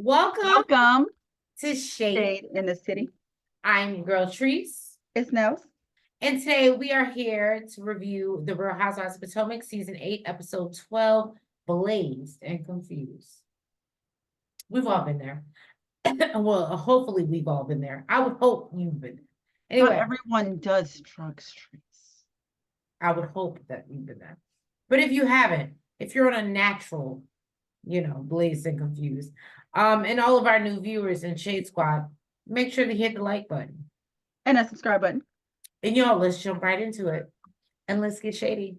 Welcome Welcome, to Shade. Shade in the City. I'm your girl Treese, It's Nellz. and today we are here to review the Real Housewives of Potomac season 8, episode 12, Blazed and Confused. We've all been there. Well, hopefully we've all been there. I would hope you've been there. Not Anyway, everyone does drug streets. I would hope that you've been there. But if you haven't, if you're on a natural, blazed and confused, and all of our new viewers in Shade Squad, make sure to hit the like button. And a subscribe button. And y'all, let's jump right into it and let's get shady.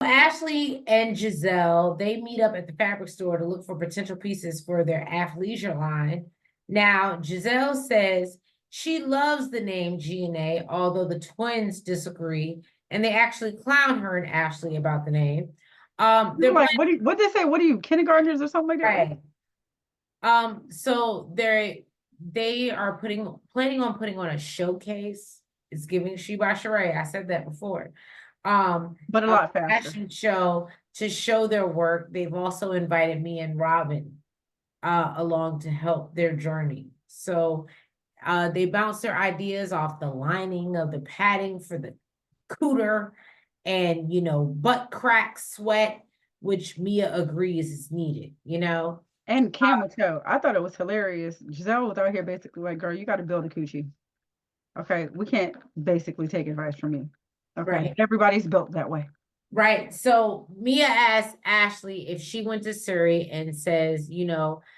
Ashley and Giselle, they meet up at the fabric store to look for potential pieces for their athleisure line. Now, Giselle says she loves the name G&A, although the twins disagree, and they actually clown her and Ashley about the name. They're like, what they say? What are you, kindergartners or something like that? Right. So they are planning on putting on a showcase. It's giving Sheba Sheree. I said that before. But a lot faster. Fashion show to show their work. They've also invited me and Robin along to help their journey. So they bounce their ideas off the lining of the padding for the cooter and butt crack sweat, which Mia agrees is needed, And camel toe. I thought it was hilarious. Giselle was out here basically like, girl, you got to build a coochie. Okay, we can't basically take advice from you. Okay, Right. Everybody's built that way. Right. So Mia asked Ashley if she went to Surrey and says,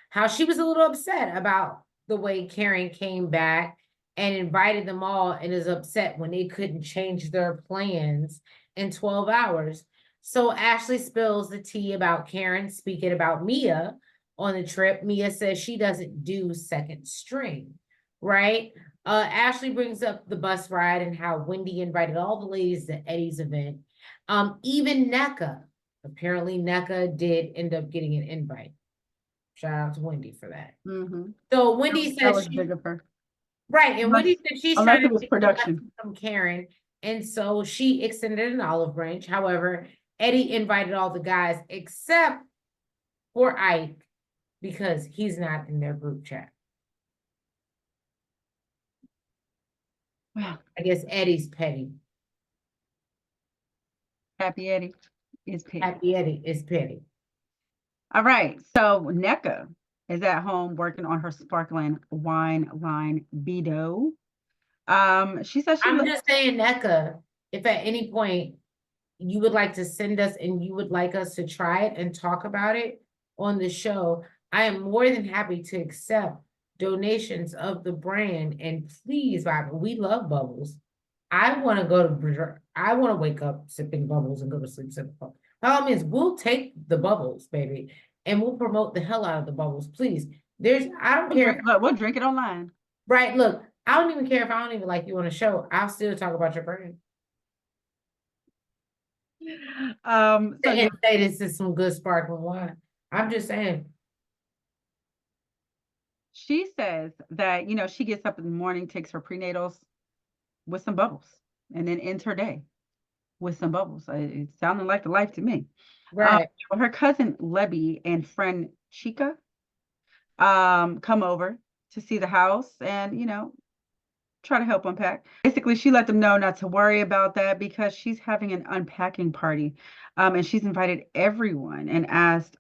how she was a little upset about the way Karen came back and invited them all and is upset when they couldn't change their plans in 12 hours. So Ashley spills the tea about Karen speaking about Mia on the trip. Mia says she doesn't do second string, right? Ashley brings up the bus ride and how Wendy invited all the ladies to Eddie's event. Even NECA, apparently NECA did end up getting an invite. Shout out to Wendy for that. So Wendy That was says big of her. right, and Wendy said she's Unless trying it to was get production. from Karen, and so she extended an olive branch. However, Eddie invited all the guys except for Ike because he's not in their group chat. Well, I guess Eddie's petty. Happy Eddie is petty. Happy Eddie is petty. All right. So NECA is at home working on her sparkling wine line Bido. She says I'm just saying, NECA, if at any point you would like to send us and you would like us to try it and talk about it on the show, I am more than happy to accept donations of the brand. And please, Bible, we love bubbles. I want to wake up sipping bubbles and go to sleep sipping bubbles. By all means, we'll take the bubbles, baby, and we'll promote the hell out of the bubbles. Please. I don't care. We'll drink it online. Right. Look, I don't even care if I don't even like you on the show. I'll still talk about your brand. So say this is some good sparkling wine. I'm just saying. She says that, she gets up in the morning, takes her prenatals with some bubbles, and then ends her day with some bubbles. It sounded like the life to me. Right. Her cousin Lebby and friend Chica come over to see the house and, try to help unpack. Basically, she let them know not to worry about that because she's having an unpacking party. And she's invited everyone and asked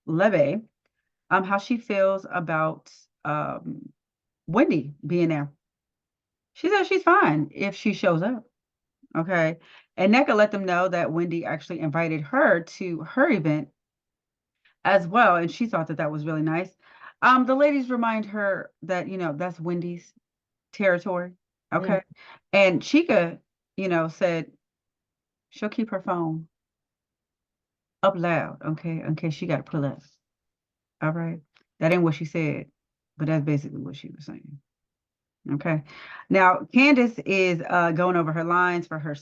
Lebe how she feels about Wendy being there. She says she's fine if she shows up. Okay. And NECA let them know that Wendy actually invited her to her event as well. And she thought that that was really nice. The ladies remind her that, that's Wendy's territory. Okay. And Chica, said she'll keep her phone up loud. Okay. In case she got to pull up. All right. That ain't what she said. but that's basically what she was saying. Okay. Now, Candace is going over her lines for her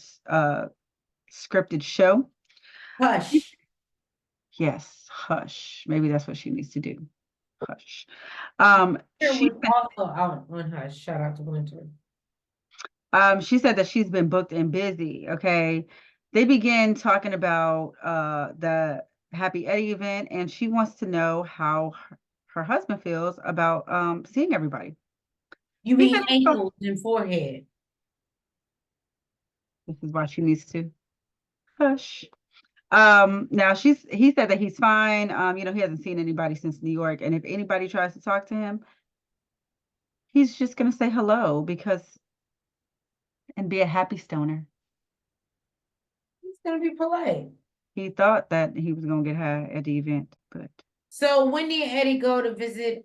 scripted show. Hush. Yes, hush. Maybe that's what she needs to do. Hush. Here She was also out on Hush. Shout out to Winter. she said that she's been booked and busy. Okay. They began talking about the Happy Eddie event, and she wants to know how her husband feels about seeing everybody. You He mean said ankles and forehead. this is why she needs to hush. Now he said that he's fine. He hasn't seen anybody since New York, and if anybody tries to talk to him, he's just gonna say hello and be a happy stoner. He's gonna be polite. He thought that he was gonna get high at the event, but So Wendy and Eddie go to visit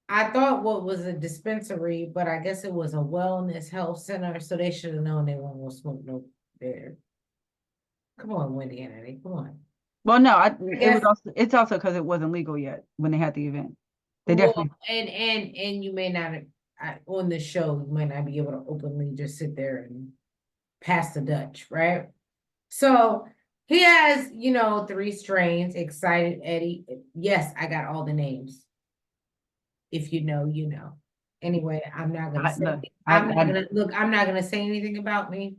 I thought what was a dispensary, but I guess it was a wellness health center, so they should have known they weren't gonna smoke no there. Come on, Wendy and Eddie, come on. well, no, Guess it's also because it wasn't legal yet when they had the event. They well, definitely and you may not on the show, you might not be able to openly just sit there and pass the Dutch, right? So he has, 3 strains. Excited Eddie. Yes, I got all the names. If you know, you know. Anyway, I'm not gonna say. look, I'm not gonna say anything about me.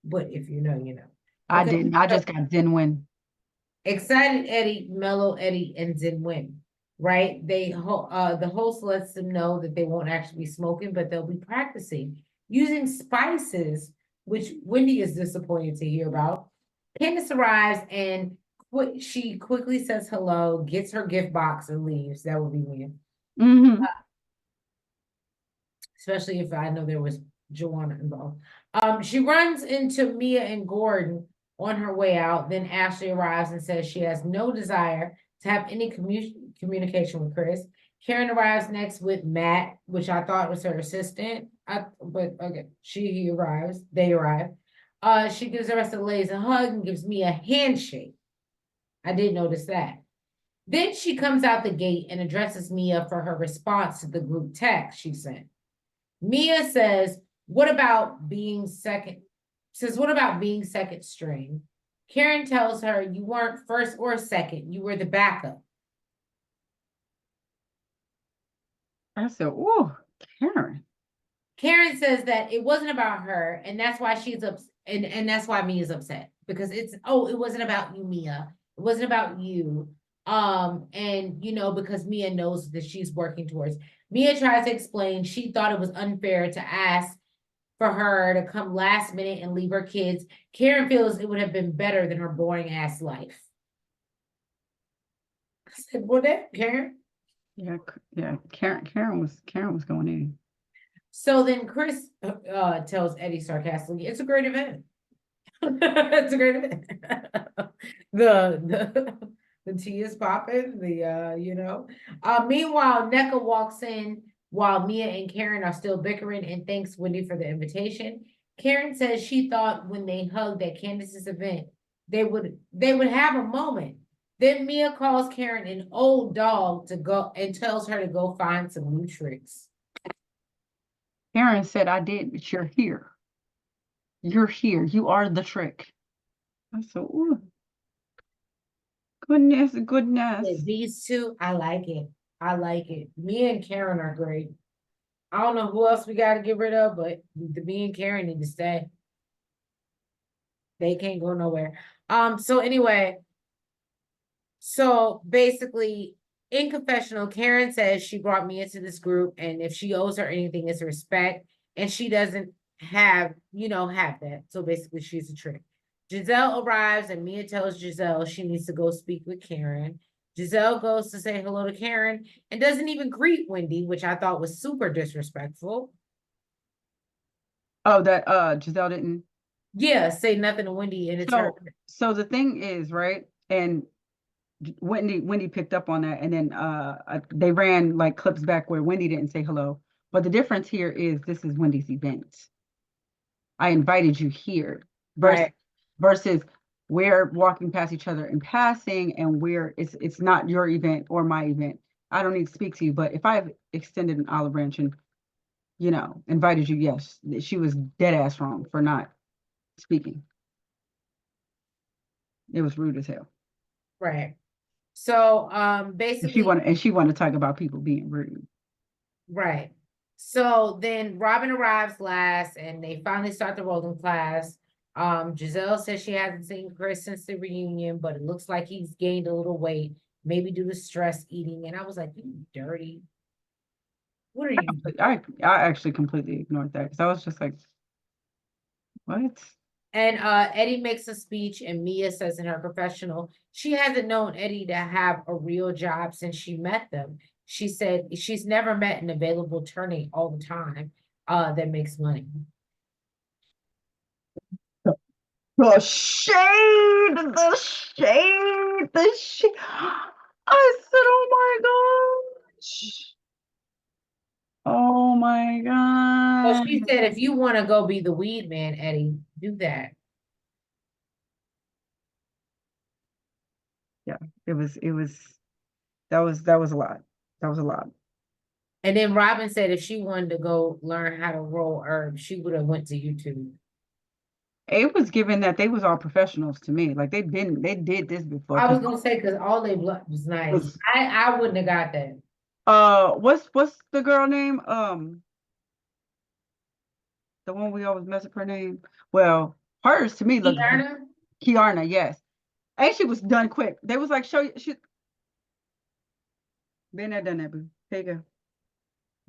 But if you know, you know. I Okay. didn't. I just got Zen Win. Excited Eddie, Mellow Eddie, and Zen Win. Right? The host lets them know that they won't actually be smoking, but they'll be practicing using spices, which Wendy is disappointed to hear about. Candace arrives and she quickly says hello, gets her gift box, and leaves. That would be me. Mm-hmm. Especially if I know there was Joanna involved. She runs into Mia and Gordon on her way out. Then Ashley arrives and says she has no desire to have any communication with Chris. Karen arrives next with Matt, which I thought was her assistant. But okay, he arrives. They arrive. She gives the rest of the ladies a hug and gives me a handshake. I did notice that. Then she comes out the gate and addresses Mia for her response to the group text she sent. Mia says, what about being second? Says, what about being second string? Karen tells her you weren't first or second, you were the backup. I said, "Oh, Karen." Karen says that it wasn't about her, and that's why she's upset, and that's why Mia's upset. Because it wasn't about you, Mia. It wasn't about you. And because Mia knows that she's working towards. Mia tries to explain she thought it was unfair to ask for her to come last minute and leave her kids. Karen feels it would have been better than her boring ass life. I said, what that, Karen? Yeah. Karen was going in. So then Chris tells Eddie sarcastically, it's a great event. It's a great event. The tea is popping, meanwhile, NECA walks in while Mia and Karen are still bickering and thanks Wendy for the invitation. Karen says she thought when they hugged at Candace's event, they would have a moment. Then Mia calls Karen an old dog to go and tells her to go find some new tricks. Karen said, I did, but you're here. You're here. You are the trick. I said, ooh. Goodness. These two, I like it. I like it. Mia and Karen are great. I don't know who else we got to get rid of, but me and Karen need to stay. They can't go nowhere. So anyway, so basically, in confessional, Karen says she brought me into this group, and if she owes her anything, it's respect, and she doesn't have that. So basically, she's a trick. Giselle arrives, and Mia tells Giselle she needs to go speak with Karen. Giselle goes to say hello to Karen and doesn't even greet Wendy, which I thought was super disrespectful. Oh, that Giselle didn't. Yeah, say nothing to Wendy, and it's her. So the thing is, right, and Wendy picked up on that, and then they ran like clips back where Wendy didn't say hello. But the difference here is this is Wendy's event. I invited you here versus we're walking past each other in passing, and it's not your event or my event. I don't need to speak to you, but if I've extended an olive branch and, invited you, yes, she was dead ass wrong for not speaking. It was rude as hell. Right. So And basically, she wanted to talk about people being rude. right. So then Robin arrives last and they finally start the rolling class. Giselle says she hasn't seen Chris since the reunion, but it looks like he's gained a little weight, maybe due to stress eating. And I was like, you dirty. What are you doing? I actually completely ignored that because I was just like, what? And Eddie makes a speech, and Mia says in her confessional, she hasn't known Eddie to have a real job since she met them. She said she's never met an available attorney all the time that makes money. The shade, the shade, the shade. I said, oh my gosh. Oh my Well, she God. said, if you want to go be the weed man, Eddie, do that. Yeah, that was a lot. That was a lot. And then Robin said if she wanted to go learn how to roll herbs, she would have went to YouTube. It was given that they was all professionals to me. Like they did this before. I was Cause gonna say because all they blood was nice. was I wouldn't have got that. what's the girl name? The one we always mess up her name. Well, hers to me looked Kiana, Kiarna, yes. And she was done quick. They was like, show you she been there, done that, boo. There you go.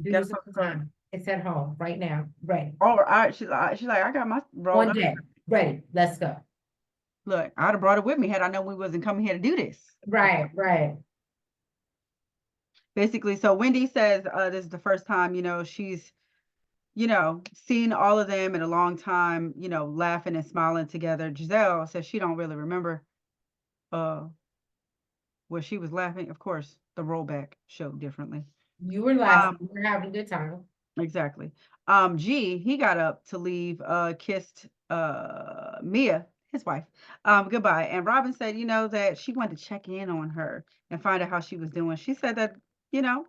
do Got a this all fucking the card. time. It's at home right now. Ready. All right, she's like, I got my rolled One up. day. Ready. Let's go. Look, I'd have brought it with me had I known we wasn't coming here to do this. Right, right. Basically, so Wendy says this is the first time, she's, seen all of them in a long time, laughing and smiling together. Giselle says she don't really remember uh where she was laughing. Of course, the rollback showed differently. You were laughing. You were having a good time. Exactly. G, he got up to leave, kissed Mia, his wife, goodbye. And Robin said, that she wanted to check in on her and find out how she was doing. She said that, you know,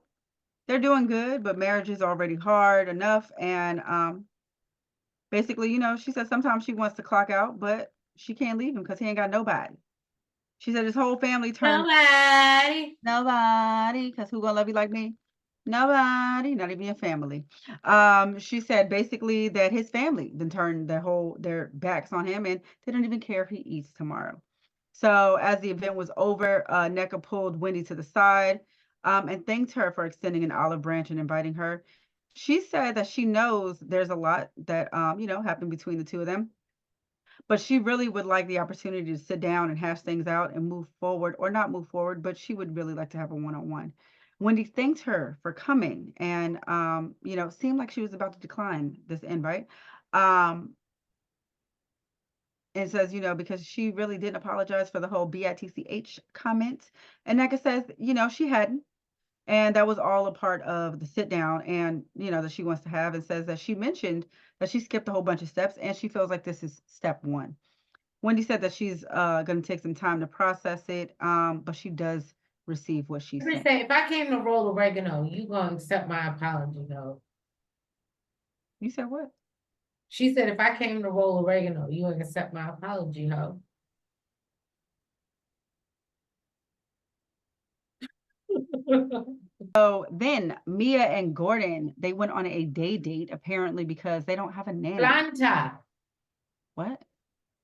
they're doing good, but marriage is already hard enough. And basically, she said sometimes she wants to clock out, but she can't leave him because he ain't got nobody. She said his whole family turned nobody, because who gonna love you like me? Nobody, not even your family. She said basically that his family then turned their backs on him and they don't even care if he eats tomorrow. So as the event was over, NECA pulled Wendy to the side and thanked her for extending an olive branch and inviting her. She said that she knows there's a lot that happened between the two of them, but she really would like the opportunity to sit down and hash things out and move forward, or not move forward, but she would really like to have a one-on-one. Wendy thanked her for coming and, seemed like she was about to decline this invite. And says, because she really didn't apologize for the whole bitch comment. And Neka says, she hadn't. And that was all a part of the sit down and, that she wants to have, and says that she mentioned that she skipped a whole bunch of steps and she feels like this is step one. Wendy said that she's going to take some time to process it, but she does receive what she Let me sent. say, if I came to roll oregano, you gonna accept my apology, though. You said what? She said, if I came to roll oregano, you gonna accept my apology, ho. So then Mia and Gordon, they went on a day date apparently because they don't have a nanny. Planta. What?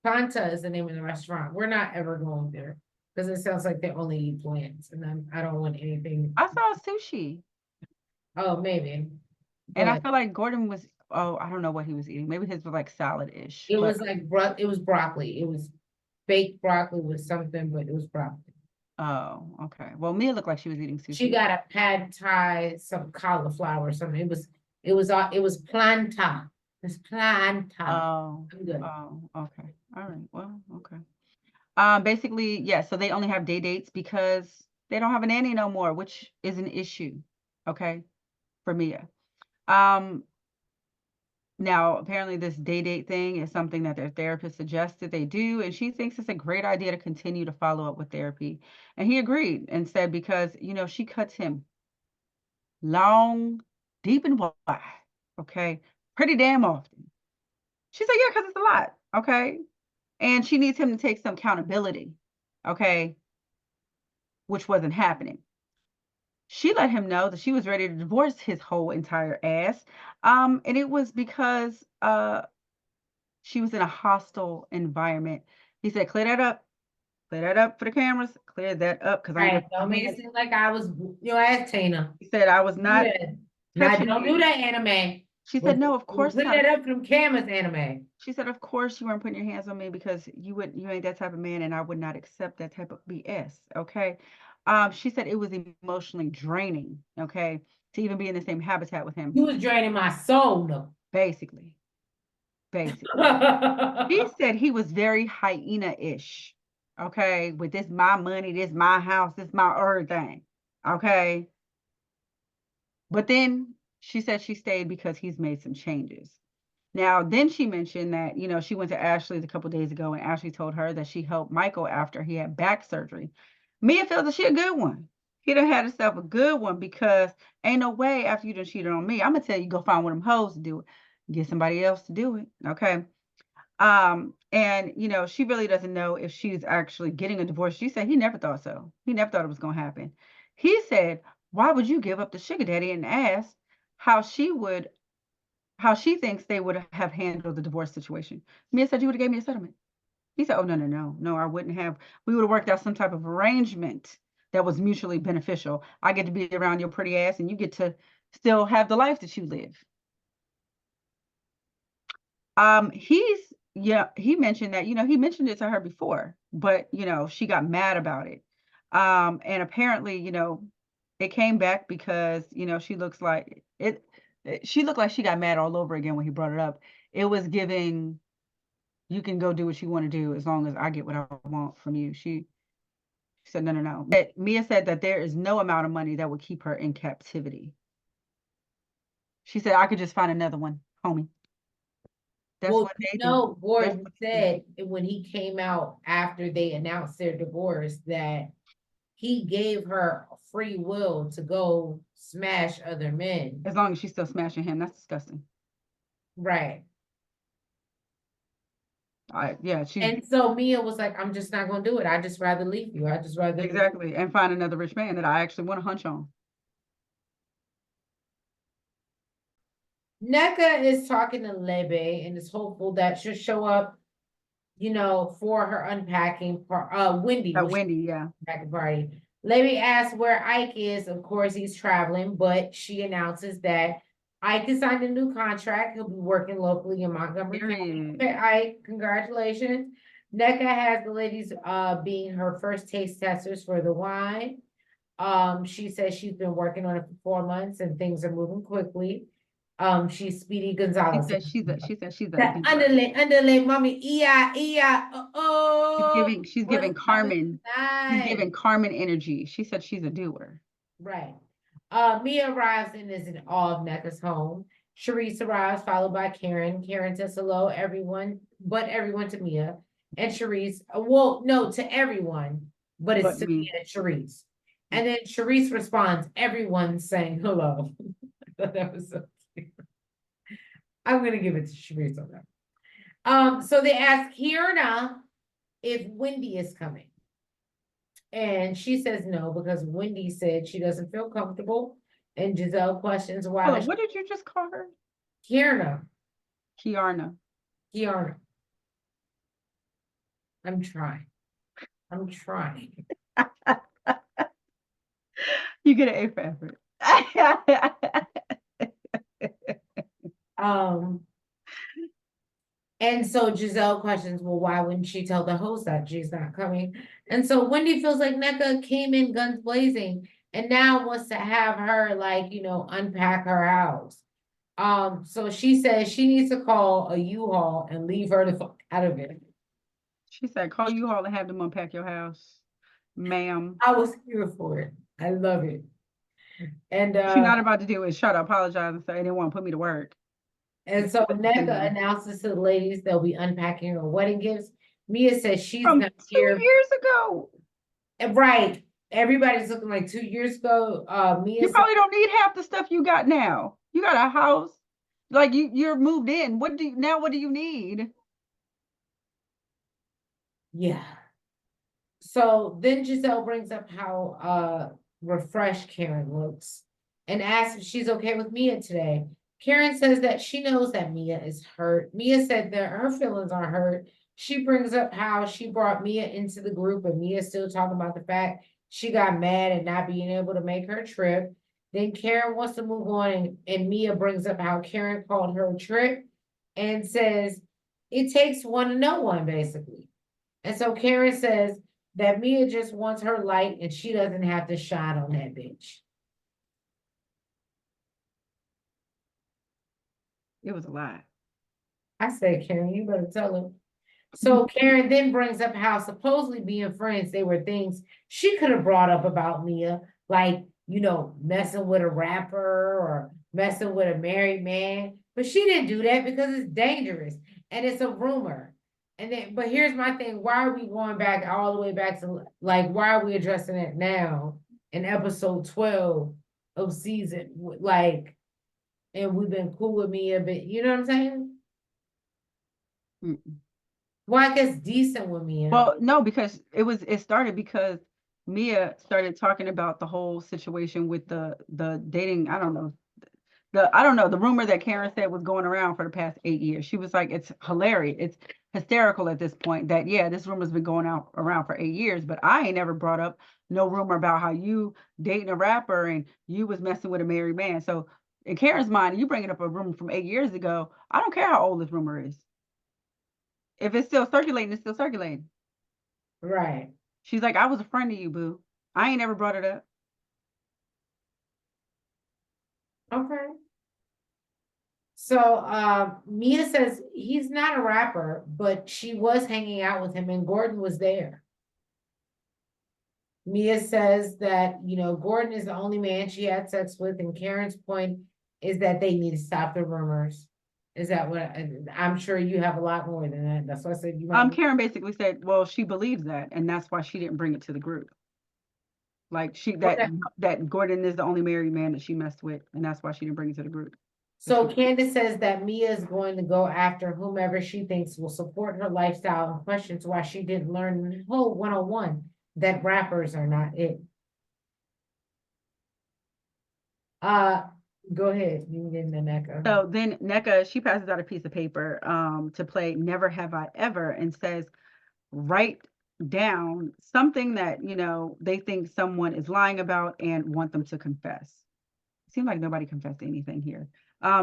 Planta is the name of the restaurant. We're not ever going there because it sounds like they only eat plants, and I don't want anything. I saw sushi. Oh, maybe. And I But feel like Gordon was, oh, I don't know what he was eating. Maybe his was like salad-ish. it But was like it was broccoli. It was baked broccoli with something, but it was broccoli. oh, okay. Well, Mia looked like she was eating sushi. She got a pad thai, some cauliflower or something. It was planta. It's planta. Oh, I'm good. oh, okay. All right. Well, okay. Basically, yeah, so they only have day dates because they don't have a nanny no more, which is an issue, okay, for Mia. Now apparently this day date thing is something that their therapist suggested they do, and she thinks it's a great idea to continue to follow up with therapy. And he agreed and said because, she cuts him long, deep and wide, okay? Pretty damn often. She said, yeah, because it's a lot, okay? And she needs him to take some accountability, okay? Which wasn't happening. She let him know that she was ready to divorce his whole entire ass. And it was because she was in a hostile environment. He said, clear that up. Clear that up for the cameras. Clear that up because I ain't Right. gonna Don't put my make it hands. seem like I was your ass Tina. He said, I was Do not that. Now touching don't do you. that anime. She said, But no, of course clean not. that up from cameras anime. She said, of course you weren't putting your hands on me because you ain't that type of man, and I would not accept that type of BS. Okay. She said it was emotionally draining, okay, to even be in the same habitat with him. You was draining my soul, though. Basically. He said he was very hyena-ish. Okay. With this my money, this my house, this my everything. Okay. But then she said she stayed because he's made some changes. Now, then she mentioned that, she went to Ashley's a couple days ago and Ashley told her that she helped Michael after he had back surgery. Mia feels that she a good one. He done had himself a good one because ain't no way after you done cheated on me, I'm going to tell you, go find one of them hoes to do it. Get somebody else to do it. Okay. And she really doesn't know if she's actually getting a divorce. She said he never thought so. He never thought it was going to happen. He said, why would you give up the sugar daddy, and asked how she thinks they would have handled the divorce situation. Mia said, you would have gave me a settlement. He said, oh, no, no, no. No, I wouldn't have. We would have worked out some type of arrangement that was mutually beneficial. I get to be around your pretty ass and you get to still have the life that you live. He mentioned that, he mentioned it to her before, but, she got mad about it. And apparently, it came back because, she looks like she looked like she got mad all over again when he brought it up. It was giving, you can go do what you want to do as long as I get what I want from you. She said, no, no, no. But Mia said that there is no amount of money that would keep her in captivity. She said, I could just find another one, homie. That's Well, what they do. Gordon said when he came out after they announced their divorce that he gave her free will to go smash other men. As long as she's still smashing him, that's disgusting. Right. Yeah, And so Mia was like, I'm just not gonna do it. I just rather leave you. I just rather exactly, and find another rich man that I actually want to hunch on. NECA is talking to Lebe and is hopeful that she'll show up, for her unpacking Wendy. Wendy, yeah. Unpacking party. Lebe asks where Ike is. Of course, he's traveling, but she announces that Ike has signed a new contract. He'll be working locally in Montgomery County. Okay, Ike, congratulations. NECA has the ladies being her first taste testers for the wine. She says she's been working on it for 4 months and things are moving quickly. She's Speedy Gonzalez. She said she's a That diva. underlay, mommy, oh. She's giving Carmen. She's giving Carmen energy. She said she's a doer. Right. Mia arrives and is in awe of NECA's home. Sharice arrives, followed by Karen. Karen says hello, everyone, but everyone to Mia. And Sharice, well, no, to everyone, but it's to Mia and Sharice. And then Sharice responds, everyone saying hello. I thought that was so cute. I'm gonna give it to Sharice on that. So they ask Kierna if Wendy is coming. And she says no, because Wendy said she doesn't feel comfortable. And Giselle questions why. Oh, what did you just call her? Kierna. Kiarna. I'm trying. You get an A for effort. And so Giselle questions, well, why wouldn't she tell the host that she's not coming? And so Wendy feels like NECA came in guns blazing and now wants to have her unpack her house. So she says she needs to call a U-Haul and leave her the fuck out of it. She said, call U-Haul and have them unpack your house, ma'am. I was here for it. I love it. And she's not about to do it. Shut up, apologize and say they didn't want to put me to work. And so NECA announces to the ladies they'll be unpacking her wedding gifts. Mia says she's from not 2 years ago. Right. everybody's looking like 2 years ago. Mia You said, probably don't need half the stuff you got now. You got a house, like you're moved in. What do you need? yeah. So then Giselle brings up how refreshed Karen looks and asks if she's okay with Mia today. Karen says that she knows that Mia is hurt. Mia said that her feelings are hurt. She brings up how she brought Mia into the group, and Mia still talking about the fact she got mad at not being able to make her trip. Then Karen wants to move on, and Mia brings up how Karen called her a trick and says it takes one to know one, basically. And so Karen says that Mia just wants her light and she doesn't have to shine on that bitch. It was a lie. I said, Karen, you better tell her. So Karen then brings up how supposedly being friends, they were things she could have brought up about Mia, like, messing with a rapper or messing with a married man. But she didn't do that because it's dangerous and it's a rumor. And then, but here's my thing. Why are we going back all the way back to like, why are we addressing it now in episode 12 of season? Like, and we've been cool with Mia, but you know what I'm saying? Mm. Well, I guess decent with Mia. Well, no, because it started because Mia started talking about the whole situation with the dating. I don't know. The rumor that Karen said was going around for the past 8 years. She was like, it's hilarious. It's hysterical at this point that, yeah, this rumor's been going out around for 8 years, but I ain't never brought up no rumor about how you dating a rapper and you was messing with a married man. So in Karen's mind, you bringing up a rumor from 8 years ago. I don't care how old this rumor is. If it's still circulating, it's still circulating. Right. She's like, I was a friend of you, boo. I ain't never brought it up. Okay. So Mia says he's not a rapper, but she was hanging out with him and Gordon was there. Mia says that, Gordon is the only man she had sex with, and Karen's point is that they need to stop the rumors. Is that what I'm sure you have a lot more than that. That's why I said you might. Karen basically said, well, she believes that, and that's why she didn't bring it to the group. Like that Gordon is the only married man that she messed with, and that's why she didn't bring it to the group. So Candace says that Mia is going to go after whomever she thinks will support her lifestyle and questions why she didn't learn the whole 101 that rappers are not it. Go ahead. You get the NECA. So then NECA, she passes out a piece of paper to play Never Have I Ever and says, write down something that, they think someone is lying about and want them to confess. It seemed like nobody confessed anything here.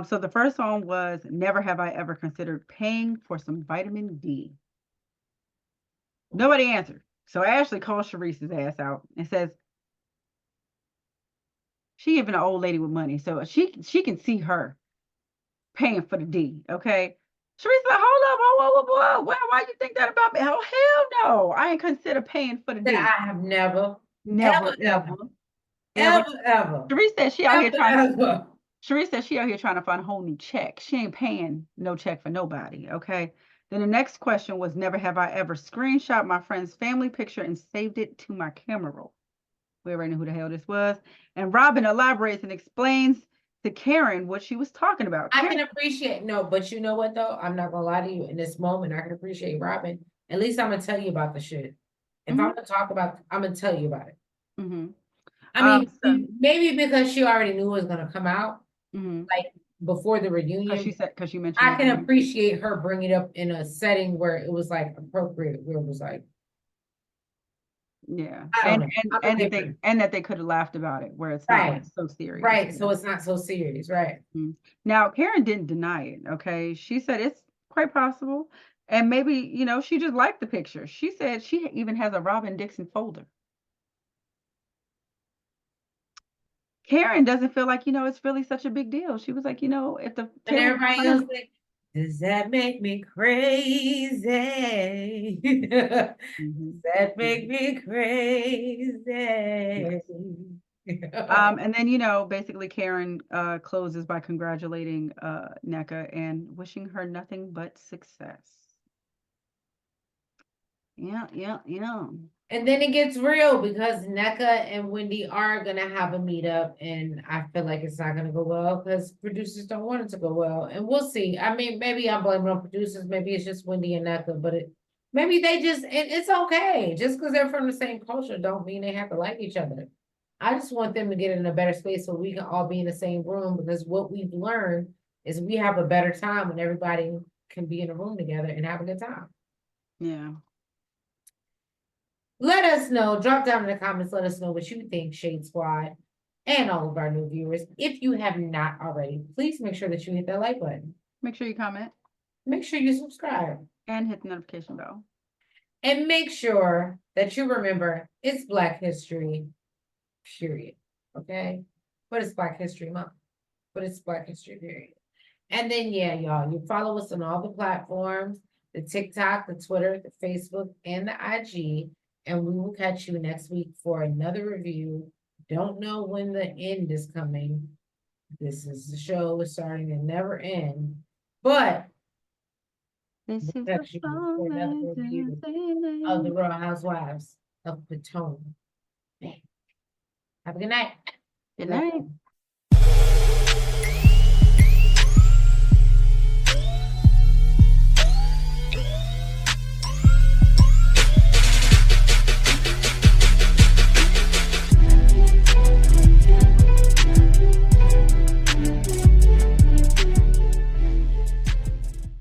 So the first one was, never have I ever considered paying for some vitamin D. Nobody answered. So Ashley calls Sharice's ass out and says, she even an old lady with money, so she can see her paying for the D, okay? Sharice's like, hold up, whoa, why you think that about me? Oh, hell no, I ain't consider paying for the D. I have never, Never. ever. Sharice said she out here trying ever. Sharice said she out here trying to find a whole new check. She ain't paying no check for nobody, okay? Then the next question was, never have I ever screenshot my friend's family picture and saved it to my camera roll. We already know who the hell this was. And Robin elaborates and explains to Karen what she was talking about. I can appreciate, no, but you know what though? I'm not gonna lie to you. In this moment, I can appreciate Robin. At least I'm gonna tell you about the shit. If I'm gonna talk about, I'm gonna tell you about it. I mean, maybe because she already knew it was gonna come out, like before the reunion. Because you mentioned, I can appreciate her bringing it up in a setting where it was like appropriate, where it was like, yeah, and that they could have laughed about it, where it's not like so serious. Right, so it's not so serious, right? Now, Karen didn't deny it, okay? She said it's quite possible, and maybe, she just liked the picture. She said she even has a Robin Dixon folder. Karen doesn't feel like, it's really such a big deal. She was like, if the And everybody else like, does that make me crazy? That make me crazy. Yes. And then, basically Karen closes by congratulating NECA and wishing her nothing but success. Yeah. And then it gets real because NECA and Wendy are gonna have a meetup, and I feel like it's not gonna go well because producers don't want it to go well, and we'll see. I mean, maybe I'm blaming on producers, maybe it's just Wendy and NECA, but maybe they just, it's okay. Just because they're from the same culture don't mean they have to like each other. I just want them to get in a better space so we can all be in the same room, because what we've learned is we have a better time when everybody can be in a room together and have a good time. Yeah. Let us know, drop down in the comments, let us know what you think, Shade Squad, and all of our new viewers. If you have not already, please make sure that you hit that like button. Make sure you comment Make sure you subscribe. and hit the notification bell. And make sure that you remember it's Black History, period. Okay? But it's Black History Month. But it's Black History, period. And then, yeah, y'all, you follow us on all the platforms, the TikTok, the Twitter, the Facebook, and the IG. And we will catch you next week for another review. Don't know when the end is coming. This is the show is starting to never end. But This we'll is catch the you for another review of the Real Housewives of Potomac. Have a good night. Good Love night. you.